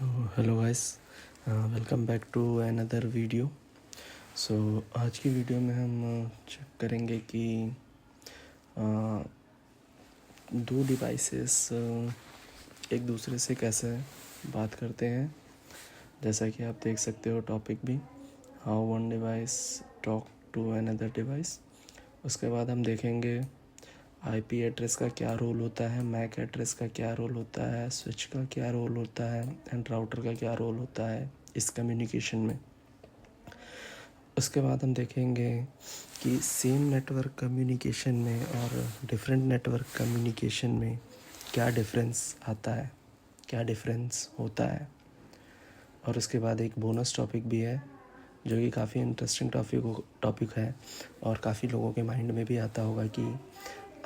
So hello guys, welcome back to another video. So आज की video में हम चेक करेंगे कि दो डिवाइसेस एक दूसरे से कैसे बात करते हैं। जैसा कि आप देख सकते हो टॉपिक भी, how one device talk to another device. उसके बाद हम देखेंगे आईपी एड्रेस का क्या रोल होता है, मैक एड्रेस का क्या रोल होता है, स्विच का क्या रोल होता है एंड राउटर का क्या रोल होता है इस कम्युनिकेशन में। उसके बाद हम देखेंगे कि सेम नेटवर्क कम्युनिकेशन में और डिफरेंट नेटवर्क कम्युनिकेशन में क्या डिफरेंस आता है, क्या डिफरेंस होता है। और उसके बाद एक बोनस टॉपिक भी है जो कि काफ़ी इंटरेस्टिंग टॉपिक है और काफ़ी लोगों के माइंड में भी आता होगा कि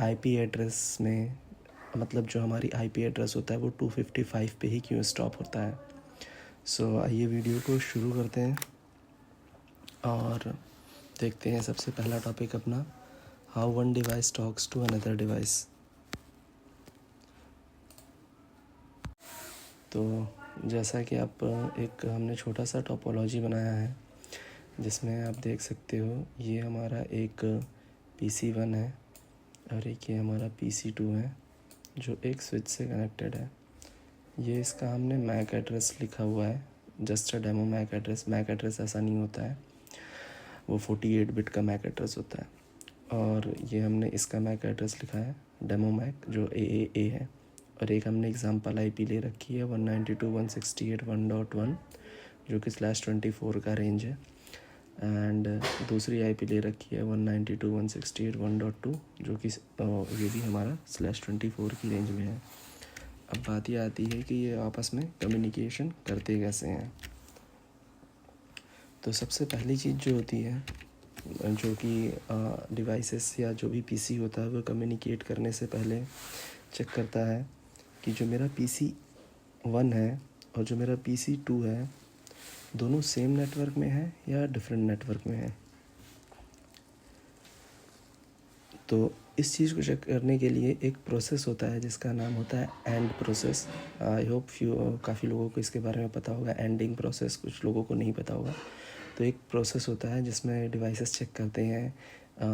आईपी एड्रेस में, मतलब जो हमारी आईपी एड्रेस होता है वो 255 पे ही क्यों स्टॉप होता है। सो आइए वीडियो को शुरू करते हैं और देखते हैं सबसे पहला टॉपिक अपना, how one device talks to another device. तो जैसा कि आप हमने छोटा सा टोपोलॉजी बनाया है जिसमें आप देख सकते हो ये हमारा एक PC1 है और एक ये हमारा PC2 है जो एक स्विच से कनेक्टेड है। ये इसका हमने मैक एड्रेस लिखा हुआ है, just a demo MAC address. MAC address ऐसा नहीं होता है, वो 48 बिट का मैक एड्रेस होता है। और ये हमने इसका मैक एड्रेस लिखा है डेमो मैक जो AAA है। और एक हमने एग्जांपल आईपी ले रखी है 192.168.1.1 जो कि /24 का रेंज है। एंड दूसरी आईपी ले रखी है 192.168.1.2 जो कि ये भी हमारा /24 की रेंज में है। अब बात ये आती है कि ये आपस में कम्युनिकेशन करते कैसे हैं। तो सबसे पहली चीज़ जो होती है, जो कि डिवाइसेस या जो भी पीसी होता है वो कम्युनिकेट करने से पहले चेक करता है कि जो मेरा PC1 है और जो मेरा PC2 है दोनों सेम नेटवर्क में है या डिफरेंट नेटवर्क में है। तो इस चीज़ को चेक करने के लिए एक प्रोसेस होता है जिसका नाम होता है एंड प्रोसेस। आई होप काफ़ी लोगों को इसके बारे में पता होगा। एंडिंग प्रोसेस कुछ लोगों को नहीं पता होगा। तो एक प्रोसेस होता है जिसमें डिवाइसेस चेक करते हैं,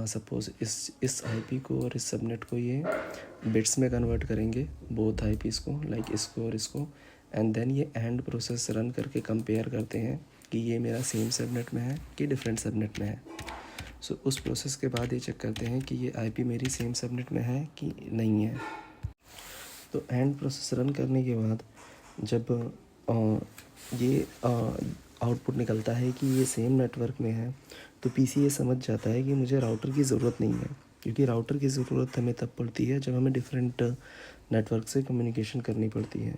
सपोज़ इस आईपी को और इस सबनेट को ये बिट्स में कन्वर्ट करेंगे, बोथ आईपीज़ को, लाइक इसको और इसको। एंड देन ये एंड प्रोसेस रन करके कंपेयर करते हैं कि ये मेरा सेम सबनेट में है कि डिफरेंट सबनेट में है। सो उस प्रोसेस के बाद ये चेक करते हैं कि ये आईपी मेरी सेम सबनेट में है कि नहीं है। तो एंड प्रोसेस रन करने के बाद जब ये आउटपुट निकलता है कि ये सेम नेटवर्क में है तो पीसी ये समझ जाता है कि मुझे राउटर की ज़रूरत नहीं है, क्योंकि राउटर की ज़रूरत हमें तब पड़ती है जब हमें डिफरेंट नेटवर्क से कम्युनिकेशन करनी पड़ती है।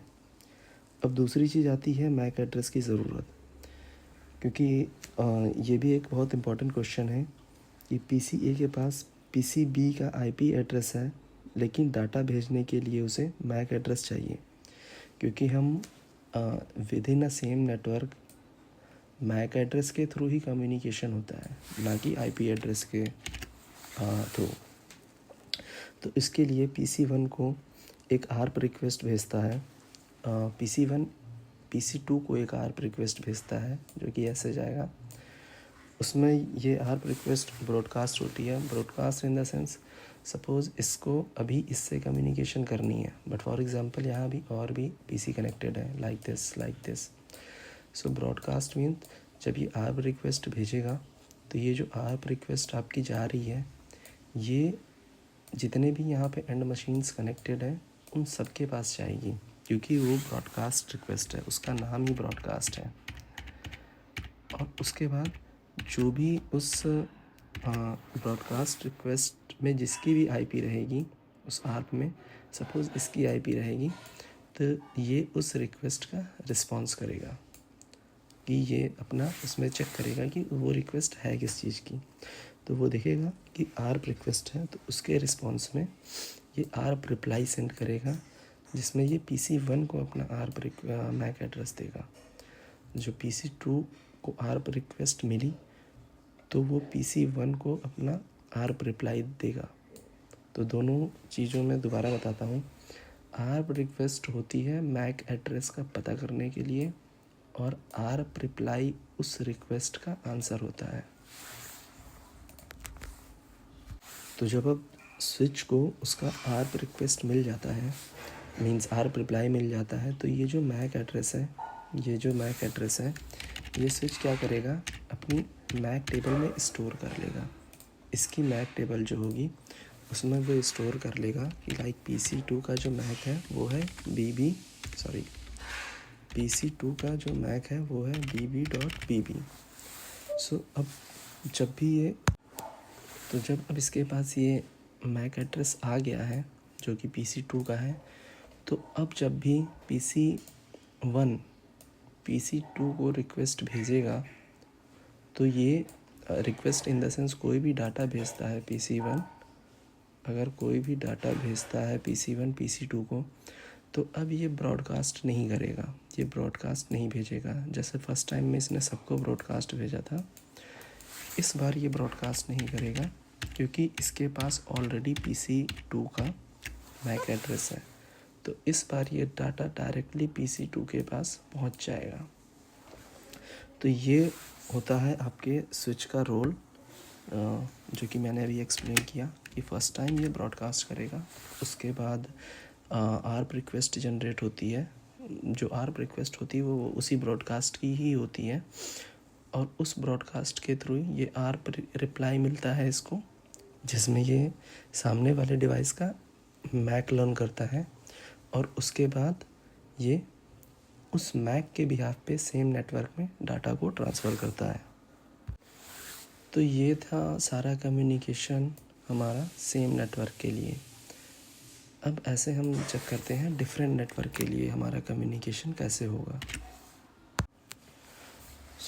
अब दूसरी चीज़ आती है मैक एड्रेस की ज़रूरत, क्योंकि ये भी एक बहुत इम्पॉर्टेंट क्वेश्चन है कि PC A के पास PC B का IP एड्रेस है लेकिन डाटा भेजने के लिए उसे मैक एड्रेस चाहिए, क्योंकि हम within a same network MAC address के थ्रू ही कम्युनिकेशन होता है, ना कि IP एड्रेस के थ्रू। तो इसके लिए PC1 को एक ARP रिक्वेस्ट भेजता है, PC1 PC2 को एक ARP रिक्वेस्ट भेजता है जो कि ऐसे जाएगा। उसमें ये ARP रिक्वेस्ट ब्रॉडकास्ट होती है। Broadcast in the sense, suppose इसको अभी इससे कम्युनिकेशन करनी है, बट फॉर एग्जांपल यहाँ भी और भी PC कनेक्टेड है, like this. So broadcast mean जब ये ARP रिक्वेस्ट भेजेगा तो ये जो ARP रिक्वेस्ट आपकी जा रही है ये जितने भी यहाँ पे एंड मशीन्स कनेक्टेड हैं उन सब के पास जाएगी, क्योंकि वो ब्रॉडकास्ट रिक्वेस्ट है, उसका नाम ही ब्रॉडकास्ट है। और उसके बाद जो भी उस ब्रॉडकास्ट रिक्वेस्ट में जिसकी भी आईपी रहेगी उस ARP में, सपोज़ इसकी आईपी रहेगी, तो ये उस रिक्वेस्ट का रिस्पॉन्स करेगा कि ये अपना उसमें चेक करेगा कि वो रिक्वेस्ट है किस चीज़ की। तो वो देखेगा कि ARP रिक्वेस्ट है तो उसके रिस्पॉन्स में ये ARP रिप्लाई सेंड करेगा जिसमें ये PC1 को अपना ARP मैक एड्रेस देगा। जो PC2 को ARP रिक्वेस्ट मिली तो वो PC1 को अपना ARP रिप्लाई देगा। तो दोनों चीज़ों में दोबारा बताता हूँ, आर्प रिक्वेस्ट होती है मैक एड्रेस का पता करने के लिए, और आर्प रिप्लाई उस रिक्वेस्ट का आंसर होता है। तो जब अब स्विच को उसका आर्प रिक्वेस्ट मिल जाता है, मींस आर्प रिप्लाई मिल जाता है, तो ये जो मैक एड्रेस है, ये स्विच क्या करेगा, अपनी मैक टेबल में स्टोर कर लेगा। इसकी मैक टेबल जो होगी उसमें वो स्टोर कर लेगा कि लाइक PC2 का जो मैक है वो है PC2 का जो मैक है वो है bb.bb। सो अब जब भी ये जब अब इसके पास ये मैक एड्रेस आ गया है जो कि PC2 का है, तो अब जब भी PC1 PC2 को रिक्वेस्ट भेजेगा, तो ये रिक्वेस्ट इन द सेंस कोई भी डाटा भेजता है PC1, अगर कोई भी डाटा भेजता है PC1 PC2 को, तो अब ये ब्रॉडकास्ट नहीं करेगा, ये ब्रॉडकास्ट नहीं भेजेगा। जैसे फर्स्ट टाइम में इसने सबको ब्रॉडकास्ट भेजा था, इस बार ये ब्रॉडकास्ट नहीं करेगा क्योंकि इसके पास ऑलरेडी PC2 का मैक एड्रेस है। तो इस बार ये डाटा डायरेक्टली PC2 के पास पहुंच जाएगा। तो ये होता है आपके स्विच का रोल, जो कि मैंने अभी एक्सप्लेन किया कि फ़र्स्ट टाइम ये ब्रॉडकास्ट करेगा, उसके बाद आर्प रिक्वेस्ट जनरेट होती है। जो आर्प रिक्वेस्ट होती है वो उसी ब्रॉडकास्ट की ही होती है, और उस ब्रॉडकास्ट के थ्रू ये आर्प रिप्लाई मिलता है इसको, जिसमें ये सामने वाले डिवाइस का मैक लर्न करता है, और उसके बाद ये उस मैक के बिहाफ पे सेम नेटवर्क में डाटा को ट्रांसफ़र करता है। तो ये था सारा कम्युनिकेशन हमारा सेम नेटवर्क के लिए। अब ऐसे हम चेक करते हैं डिफरेंट नेटवर्क के लिए हमारा कम्युनिकेशन कैसे होगा।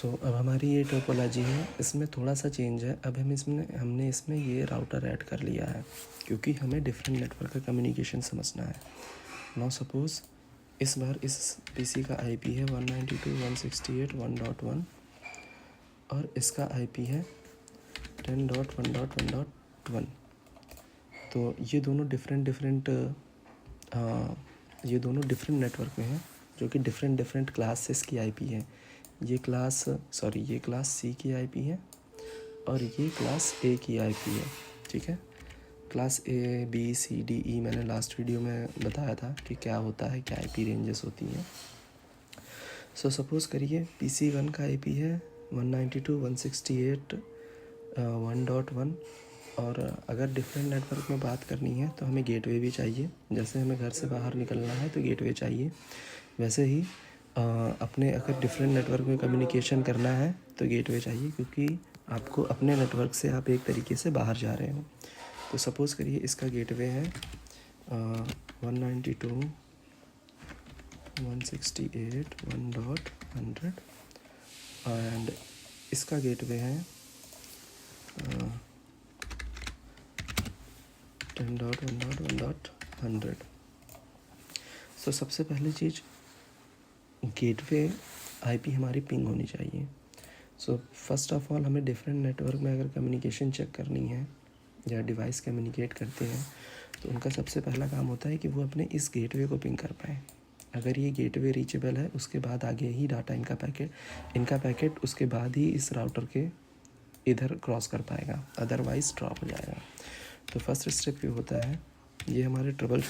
अब हमारी ये टोपोलॉजी है, इसमें थोड़ा सा चेंज है। अब हमने इसमें ये राउटर ऐड कर लिया है क्योंकि हमें डिफरेंट नेटवर्क का कम्युनिकेशन समझना है। नाउ सपोज़ इस बार इस PC का IP है 192.168.1.1 और इसका IP है 10.1.1.1। तो ये दोनों डिफरेंट नेटवर्क में हैं, जो कि डिफरेंट क्लासेस की IP है। ये क्लास C की IP है और ये क्लास A की IP है, ठीक है। Class A B C D E मैंने लास्ट वीडियो में बताया था कि क्या होता है, क्या IP रेंजेस होती हैं। सपोज़ करिए PC1 का IP है 192.168.1.1, और अगर डिफरेंट नेटवर्क में बात करनी है तो हमें गेटवे भी चाहिए। जैसे हमें घर से बाहर निकलना है तो गेटवे चाहिए, वैसे ही अपने अगर डिफरेंट नेटवर्क में कम्युनिकेशन करना है तो गेटवे चाहिए, क्योंकि आपको अपने नेटवर्क से आप एक तरीके से बाहर जा रहे हो। तो सपोज़ करिए इसका गेटवे है 192.168.1.100 एंड इसका गेटवे है 10.1.1.100। सबसे पहली चीज़ गेटवे IP हमारी पिंग होनी चाहिए। फर्स्ट ऑफ ऑल हमें डिफरेंट नेटवर्क में अगर कम्युनिकेशन चेक करनी है या डिवाइस कम्युनिकेट करते हैं तो उनका सबसे पहला काम होता है कि वो अपने इस गेटवे को पिंग कर पाएँ। अगर ये गेटवे रीचेबल है उसके बाद आगे ही डाटा इनका पैकेट उसके बाद ही इस राउटर के इधर क्रॉस कर पाएगा, अदरवाइज़ ड्रॉप हो जाएगा। तो फर्स्ट स्टेप ये होता है, ये हमारे ट्रबल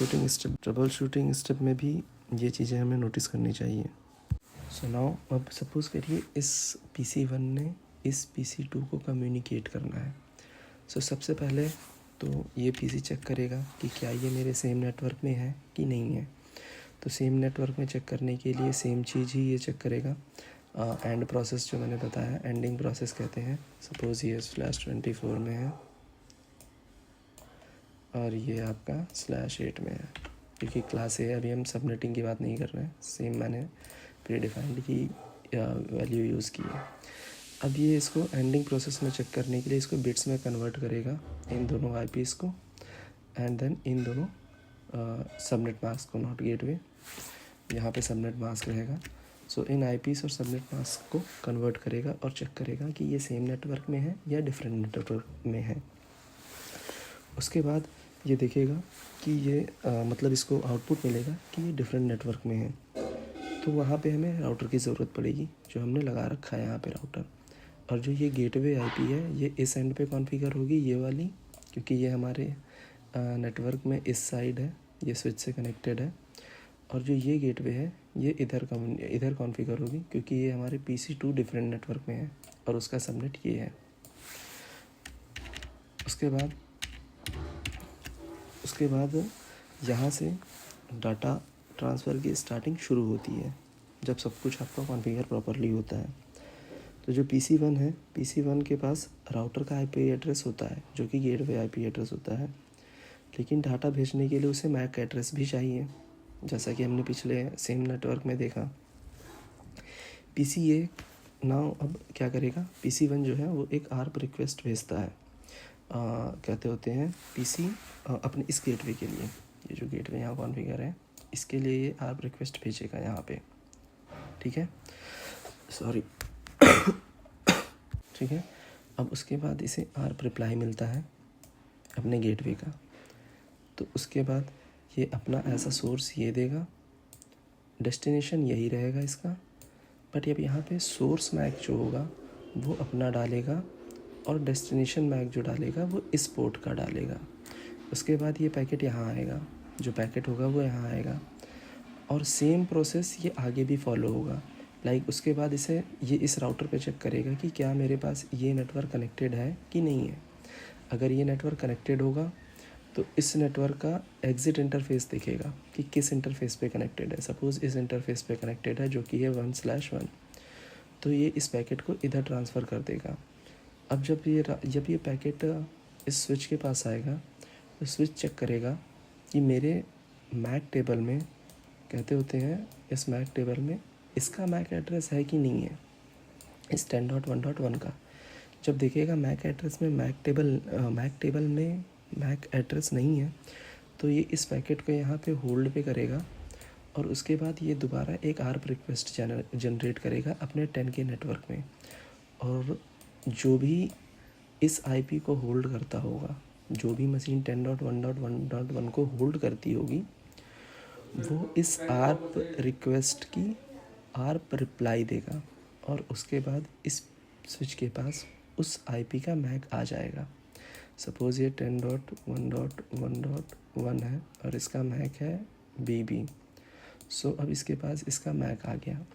शूटिंग स्टेप में भी ये चीज़ें हमें नोटिस करनी चाहिए। नाउ अब सपोज़ करिए इस PC1 ने इस PC2 को कम्युनिकेट करना है। सबसे पहले तो ये PC चेक करेगा कि क्या ये मेरे सेम नेटवर्क में है कि नहीं है। तो सेम नेटवर्क में चेक करने के लिए सेम चीज़ ही ये चेक करेगा। एंड प्रोसेस जो मैंने बताया, एंडिंग प्रोसेस कहते हैं। सपोज़ ये /24 में है और ये आपका /8 में है, क्योंकि क्लास A अभी हम सबनेटिंग की बात नहीं कर रहे हैं, सेम मैंने प्री डिफाइंड की वैल्यू यूज़ की है। अब ये इसको एंडिंग प्रोसेस में चेक करने के लिए इसको बिट्स में कन्वर्ट करेगा, इन दोनों IPs को, एंड देन इन दोनों सबनेट मास्क को, नॉट गेटवे, यहाँ पे सबनेट मास्क रहेगा। इन IPs और सबनेट मास्क को कन्वर्ट करेगा और चेक करेगा कि ये सेम नेटवर्क में है या डिफरेंट नेटवर्क में है। उसके बाद ये देखेगा कि ये मतलब इसको आउटपुट मिलेगा कि ये डिफरेंट नेटवर्क में है। तो वहाँ पे हमें राउटर की ज़रूरत पड़ेगी, जो हमने लगा रखा है यहाँ पे राउटर। और जो ये गेटवे आईपी है ये इस एंड पे कॉन्फ़िगर होगी, ये वाली, क्योंकि ये हमारे नेटवर्क में इस साइड है, ये स्विच से कनेक्टेड है। और जो ये गेटवे है ये इधर कॉन्फ़िगर होगी, क्योंकि ये हमारे PC2 डिफरेंट नेटवर्क में है और उसका सबनेट ये है। उसके बाद यहाँ से डाटा ट्रांसफ़र की स्टार्टिंग शुरू होती है, जब सब कुछ आपका कॉन्फ़िगर प्रॉपरली होता है। तो जो PC1 है, PC1 के पास राउटर का IP एड्रेस होता है, जो कि गेटवे IP एड्रेस होता है। लेकिन डाटा भेजने के लिए उसे मैक एड्रेस भी चाहिए, जैसा कि हमने पिछले सेम नेटवर्क में देखा। PCA नाउ अब क्या करेगा, PC1 जो है वो एक ARP रिक्वेस्ट भेजता है, कहते होते हैं PC अपने इस गेटवे के लिए। ये जो गेटवे यहाँ कॉन्फ़िगर है इसके लिए ये ARP रिक्वेस्ट भेजेगा यहाँ पे, ठीक है, सॉरी ठीक है। अब उसके बाद इसे ARP रिप्लाई मिलता है अपने गेटवे का। तो उसके बाद ये अपना ऐसा सोर्स ये देगा, डेस्टिनेशन यही रहेगा इसका, बट अब यहाँ पे सोर्स मैक जो होगा वो अपना डालेगा और डेस्टिनेशन मैक जो डालेगा वो इस पोर्ट का डालेगा। उसके बाद ये पैकेट यहाँ आएगा, जो पैकेट होगा वो यहाँ आएगा, और सेम प्रोसेस ये आगे भी फॉलो होगा। लाइक उसके बाद इसे ये इस राउटर पे चेक करेगा कि क्या मेरे पास ये नेटवर्क कनेक्टेड है कि नहीं है। अगर ये नेटवर्क कनेक्टेड होगा तो इस नेटवर्क का एग्ज़िट इंटरफेस दिखेगा कि किस इंटरफेस पे कनेक्टेड है। सपोज़ इस इंटरफेस पे कनेक्टेड है, जो कि है 1/1, तो ये इस पैकेट को इधर ट्रांसफ़र कर देगा। अब जब ये पैकेट इस स्विच के पास आएगा तो स्विच चेक करेगा कि मेरे मैक टेबल में, कहते होते हैं इस मैक टेबल में इसका मैक एड्रेस है कि नहीं है, इस 10.1.1 का। जब देखेगा मैक एड्रेस में मैक टेबल में मैक एड्रेस नहीं है, तो ये इस पैकेट को यहाँ पे होल्ड पे करेगा, और उसके बाद ये दोबारा एक ARP रिक्वेस्ट जनरेट करेगा अपने 10K नेटवर्क में। और जो भी इस IP को होल्ड करता होगा, जो भी मशीन 10.1.1.1 को होल्ड करती होगी, वो इस ARP रिक्वेस्ट की ARP रिप्लाई देगा, और उसके बाद इस स्विच के पास उस IP का मैक आ जाएगा। सपोज़ ये 10.1.1.1 है और इसका मैक है BB। सो अब इसके पास इसका मैक आ गया।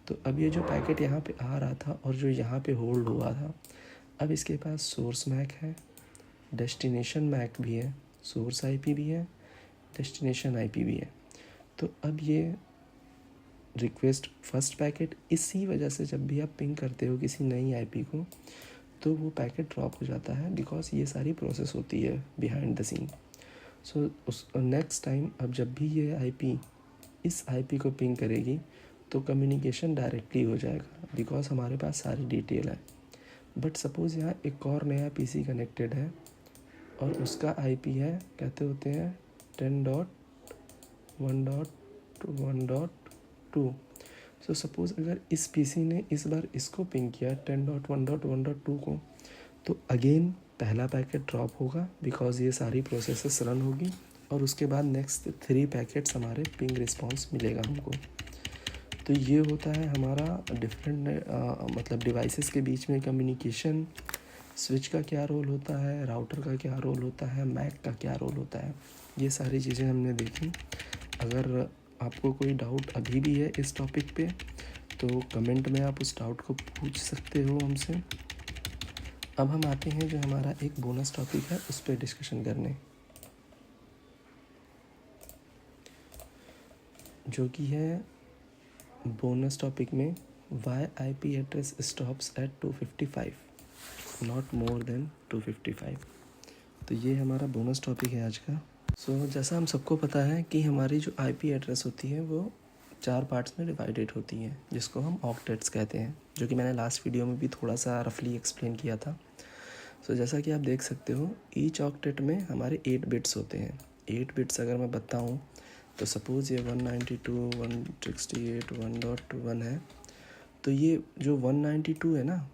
तो अब ये जो पैकेट यहाँ पे आ रहा था और जो यहाँ पे होल्ड हुआ था, अब इसके पास सोर्स मैक है, डेस्टिनेशन मैक भी है, सोर्स IP भी है, डेस्टिनेशन IP भी है। तो अब ये रिक्वेस्ट फर्स्ट पैकेट, इसी वजह से जब भी आप पिंग करते हो किसी नई IP को, तो वो पैकेट ड्रॉप हो जाता है, बिकॉज ये सारी प्रोसेस होती है बिहाइंड द सीन। सो उस नेक्स्ट टाइम अब जब भी ये IP इस IP को पिंग करेगी तो कम्युनिकेशन डायरेक्टली हो जाएगा, बिकॉज हमारे पास सारी डिटेल है। बट सपोज़ यहाँ एक और नया PC कनेक्टेड है और उसका IP है, कहते होते हैं 10.1.1.2। सो सपोज़ अगर इस PC ने इस बार इसको पिंग किया 10.1.1.2 को, तो अगेन पहला पैकेट ड्रॉप होगा, बिकॉज ये सारी प्रोसेसेस रन होगी, और उसके बाद नेक्स्ट 3 पैकेट्स हमारे पिंग रिस्पॉन्स मिलेगा हमको। तो ये होता है हमारा डिफरेंट मतलब डिवाइसेस के बीच में कम्युनिकेशन। स्विच का क्या रोल होता है, राउटर का क्या रोल होता है, मैक का क्या रोल होता है, ये सारी चीज़ें हमने देखी। अगर आपको कोई डाउट अभी भी है इस टॉपिक पे, तो कमेंट में आप उस डाउट को पूछ सकते हो हमसे। अब हम आते हैं जो हमारा एक बोनस टॉपिक है उस पर डिस्कशन करने, जो कि है बोनस टॉपिक में why IP address stops at 255, not more than 255। तो ये हमारा बोनस टॉपिक है आज का। सो जैसा हम सबको पता है कि हमारी जो IP एड्रेस होती है वो 4 पार्ट्स में डिवाइडेड होती हैं, जिसको हम ऑक्टेट्स कहते हैं, जो कि मैंने लास्ट वीडियो में भी थोड़ा सा रफली एक्सप्लेन किया था। सो जैसा कि आप देख सकते हो, ईच ऑक्टेट में हमारे 8 बिट्स होते हैं। 8 बिट्स अगर मैं बताऊं तो सपोज़ ये 192, 168, 1.1 है, तो ये जो 192 है ना,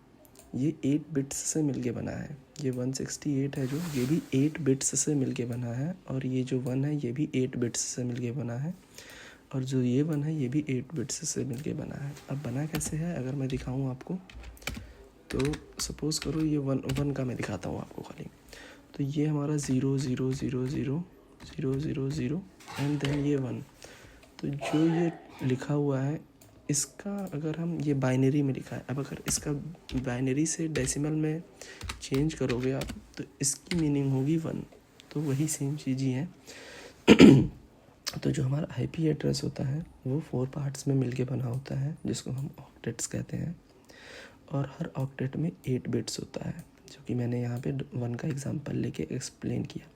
ये 8 बिट्स से मिलके बना है। ये 168 है जो, ये भी 8 बिट्स से मिलके बना है, और ये जो 1 है ये भी 8 बिट्स से मिलके बना है, और जो ये 1 है ये भी 8 बिट्स से मिलके बना है। अब बना कैसे है अगर मैं दिखाऊं आपको, तो सपोज़ करो ये वन का मैं दिखाता हूँ आपको खाली। तो ये हमारा 0 0 0 0 0 0 0 एंड देन ये 1। तो जो ये लिखा हुआ है इसका अगर हम, ये बाइनरी में लिखा है, अब अगर इसका बाइनरी से डेसिमल में चेंज करोगे आप तो इसकी मीनिंग होगी 1। तो वही सेम चीज़ ही है। तो जो हमारा आईपी एड्रेस होता है वो 4 पार्ट्स में मिलके बना होता है, जिसको हम ऑक्टेट्स कहते हैं, और हर ऑक्टेट में 8 बिट्स होता है, जो कि मैंने यहाँ पे 1 का एग्जांपल लेके एक्सप्लेन किया।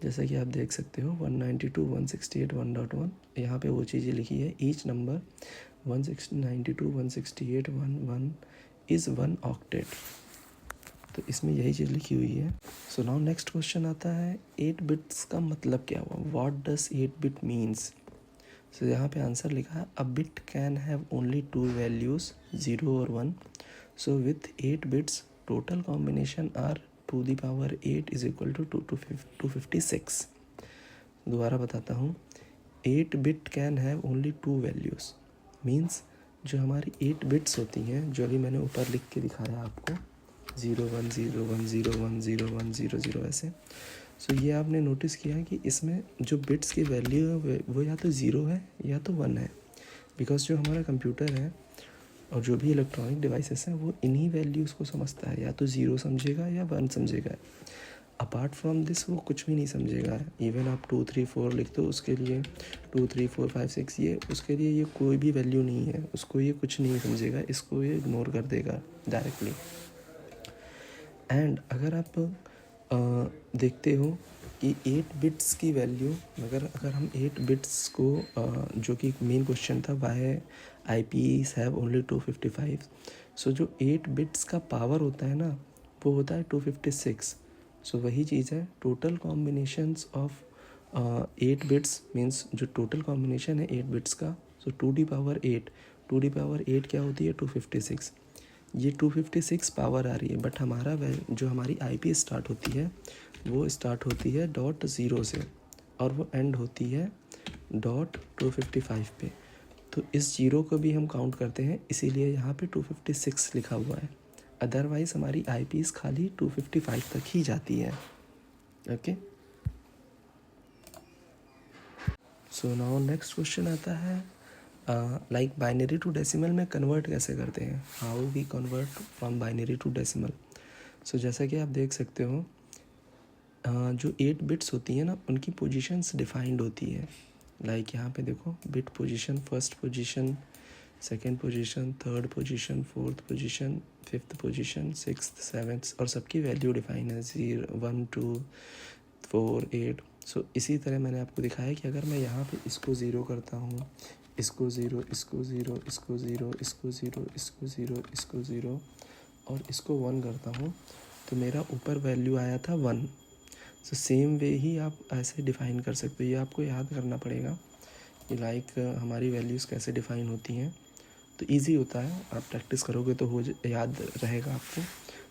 जैसा कि आप देख सकते हो 192 168 1.1, यहाँ पे वो चीज़ें लिखी है। Each number 192 168 11 is 1 octet. तो इसमें यही चीज़ लिखी हुई है। सो नाउ नेक्स्ट क्वेश्चन आता है 8 बिट्स का मतलब क्या हुआ, what does 8 bit means. So यहाँ पे आंसर लिखा है a bit can have only 2 values 0 और 1। So with 8 bits total combination are 2 the power 8 is equal to 256। दोबारा बताता हूँ, 8 bit can have only 2 values means जो हमारी 8 बिट्स होती हैं, जो अभी मैंने ऊपर लिख के दिखाया आपको 0 1 0 1 0 1 0 1 0 0 ऐसे। सो ये आपने नोटिस किया है कि इसमें जो बिट्स की वैल्यू है वो या तो 0 है या तो 1 है, बिकॉज जो हमारा कंप्यूटर है और जो भी इलेक्ट्रॉनिक डिवाइसेस हैं वो इन्हीं वैल्यूज़ को समझता है, या तो 0 समझेगा या 1 समझेगा। अपार्ट फ्रॉम दिस वो कुछ भी नहीं समझेगा। इवन आप 2 3 4 लिख दो उसके लिए 2 3 4 5 6, ये उसके लिए ये कोई भी वैल्यू नहीं है, उसको ये कुछ नहीं समझेगा, इसको ये इग्नोर कर देगा डायरेक्टली। एंड अगर आप देखते हो कि 8 बिट्स की वैल्यू, अगर हम 8 बिट्स को जो कि मेन क्वेश्चन था why IPs have only 255। So जो 8 बिट्स का पावर होता है ना वो होता है 256। सो वही चीज़ है, total combinations of 8 bits means जो टोटल कॉम्बिनेशन है 8 बिट्स का, सो 2 डी पावर 8 क्या होती है 256। ये 256 पावर आ रही है, बट हमारा जो हमारी आईपी स्टार्ट होती है वो स्टार्ट होती है .0 से और वो एंड होती है .255 पे। तो इस जीरो को भी हम काउंट करते हैं, इसीलिए यहाँ पे 256 लिखा हुआ है। अदरवाइज़ हमारी आईपीस खाली 255 तक ही जाती है। Okay, so now next question आता है लाइक बाइनरी टू डेसिमल में कन्वर्ट कैसे करते हैं, how we convert from binary to decimal. So जैसा कि आप देख सकते हो जो 8 बिट्स होती हैं ना उनकी पोजीशंस डिफाइंड होती है। लाइक यहाँ पे देखो bit position, first position, second position, third position, fourth position, fifth position, sixth, seventh, और सबकी वैल्यू डिफाइन है 0 1 2 4 8। सो इसी तरह मैंने आपको दिखाया कि अगर मैं यहाँ पे इसको 0 करता हूँ, इसको 0, इसको 0, इसको 0, इसको 0, इसको 0, इसको 0 और इसको 1 करता हूँ तो मेरा ऊपर वैल्यू आया था 1। सो सेम वे ही आप ऐसे डिफ़ाइन कर सकते हो। ये आपको याद करना पड़ेगा कि लाइक हमारी वैल्यूज़ कैसे डिफ़ाइन होती हैं, तो इजी होता है, आप प्रैक्टिस करोगे तो याद रहेगा आपको।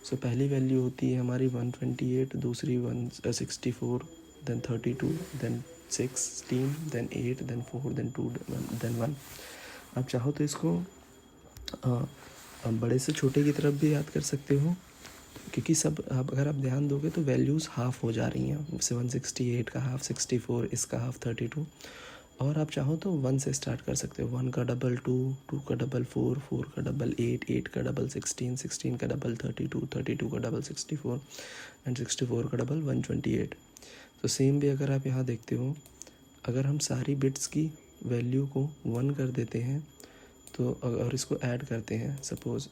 सो पहली वैल्यू होती है हमारी 128, दूसरी 164, then 32, then 16, then 8, then 4, then 2, then 1। आप चाहो तो इसको बड़े से छोटे की तरफ भी याद कर सकते हो, क्योंकि सब अगर आप ध्यान दोगे तो वैल्यूज़ हाफ़ हो जा रही हैं। 168 का हाफ 64, इसका हाफ 32। और आप चाहो तो 1 से स्टार्ट कर सकते हो। 1 का डबल 2, 2 का डबल 4, 4 का डबल 8, 8 का डबल 16, 16 का डबल 32, 32 का डबल 64 एंड 64 का डबल 128। तो सेम भी अगर आप यहाँ देखते हो, अगर हम सारी बिट्स की वैल्यू को 1 कर देते हैं तो और इसको ऐड करते हैं, सपोज़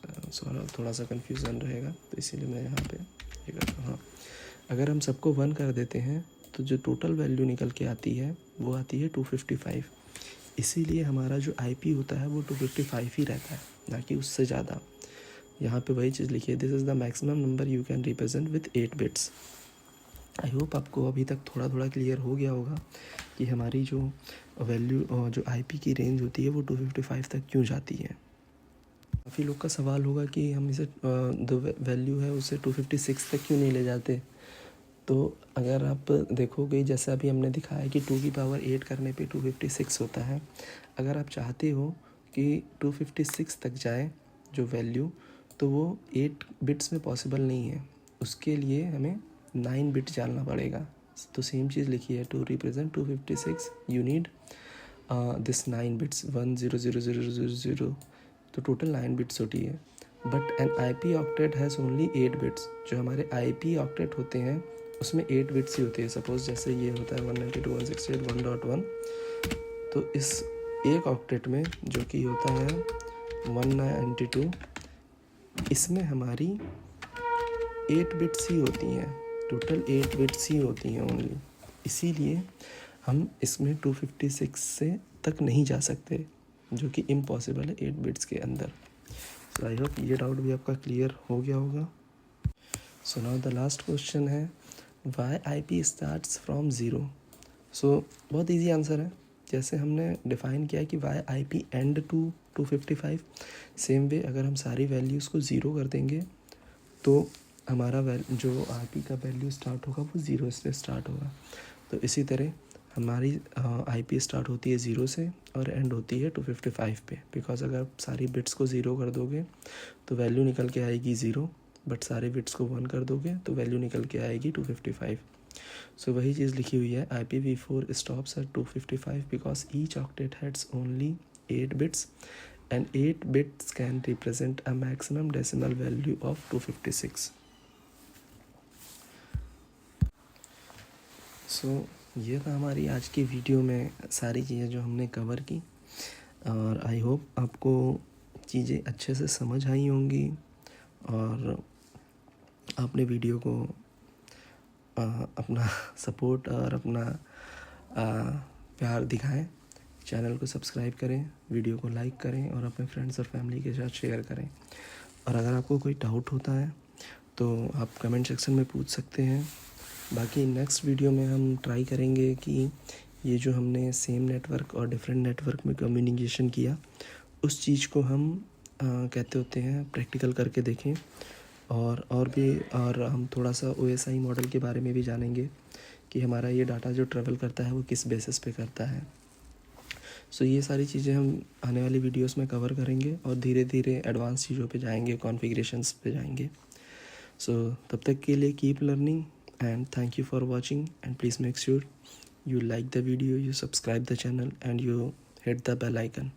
थोड़ा सा कन्फ्यूज़न रहेगा तो इसीलिए मैं यहाँ पे ये करता हूँ। हाँ, अगर हम सबको 1 कर देते हैं तो जो टोटल वैल्यू निकल के आती है वो आती है 255। इसीलिए हमारा जो आईपी होता है वो 255 ही रहता है, ना कि उससे ज़्यादा। यहाँ पे वही चीज़ लिखी है, this is the maximum number you can represent with 8 bits. I hope आपको अभी तक थोड़ा थोड़ा क्लियर हो गया होगा कि हमारी जो वैल्यू जो आईपी की रेंज होती है वो 255 तक क्यों जाती है। काफ़ी लोग का सवाल होगा कि हम इसे जो वैल्यू है उसे 256 तक क्यों नहीं ले जाते। तो अगर आप देखोगे जैसा अभी हमने दिखाया कि 2 की पावर 8 करने पे 256 होता है। अगर आप चाहते हो कि 256 तक जाए जो वैल्यू, तो वो 8 बिट्स में पॉसिबल नहीं है। उसके लिए हमें 9 बिट डालना पड़ेगा। तो सेम चीज़ लिखी है, to represent 256 you need this 9 bits 1 0 0 0 0 0। तो टोटल 9 बिट्स होती है। But an I P octet has only 8 bits. जो हमारे आई पी ऑक्टेट होते हैं उसमें 8 बिट्स ही होती है। सपोज जैसे ये होता है 192.168.1.1। तो इस एक ऑक्टेट में जो कि होता है 192, इसमें हमारी 8 बिट्स ही होती हैं। टोटल 8 बिट्स ही होती हैं ओनली। इसीलिए हम इसमें 256 से तक नहीं जा सकते, जो कि इम्पॉसिबल है 8 बिट्स के अंदर। सो आई होप ये डाउट भी आपका क्लियर हो गया होगा। So now the last question है, why I P starts from zero. So बहुत ईजी आंसर है। जैसे हमने डिफ़ाइन किया कि why I P end to 255, same way अगर हम सारी वैल्यूज़ को ज़ीरो कर देंगे तो हमारा जो आई पी का वैल्यू स्टार्ट होगा वो ज़ीरो से स्टार्ट होगा। तो इसी तरह हमारी आई पी स्टार्ट होती है ज़ीरो से और एंड होती है 255 पे। बिकॉज अगर आप सारी बिट्स को ज़ीरो कर दोगे तो वैल्यू निकल के आएगी ज़ीरो, बट सारे बिट्स को 1 कर दोगे तो वैल्यू निकल के आएगी 255। सो वही चीज़ लिखी हुई है, IPv4 stops at 255 because each octet has only 8 bits and 8 bits can represent a maximum decimal value of 256. सो ये था हमारी आज की वीडियो में सारी चीज़ें जो हमने कवर की, और आई होप आपको चीज़ें अच्छे से समझ आई होंगी और आपने वीडियो को अपना सपोर्ट और अपना प्यार दिखाएं। चैनल को सब्सक्राइब करें, वीडियो को लाइक करें और अपने फ्रेंड्स और फैमिली के साथ शेयर करें। और अगर आपको कोई डाउट होता है तो आप कमेंट सेक्शन में पूछ सकते हैं। बाकी नेक्स्ट वीडियो में हम ट्राई करेंगे कि ये जो हमने सेम नेटवर्क और डिफरेंट नेटवर्क में कम्युनिकेशन किया, उस चीज़ को हम कहते होते हैं प्रैक्टिकल करके देखें। और हम थोड़ा सा OSI मॉडल के बारे में भी जानेंगे कि हमारा ये डाटा जो ट्रेवल करता है वो किस बेसिस पे करता है। सो ये सारी चीज़ें हम आने वाली वीडियोस में कवर करेंगे और धीरे धीरे एडवांस चीज़ों पे जाएंगे, कॉन्फ़िगरेशंस पे जाएंगे। सो तब तक के लिए keep learning and thank you for watching and please make sure you like the video, you subscribe the channel and you hit the bell icon.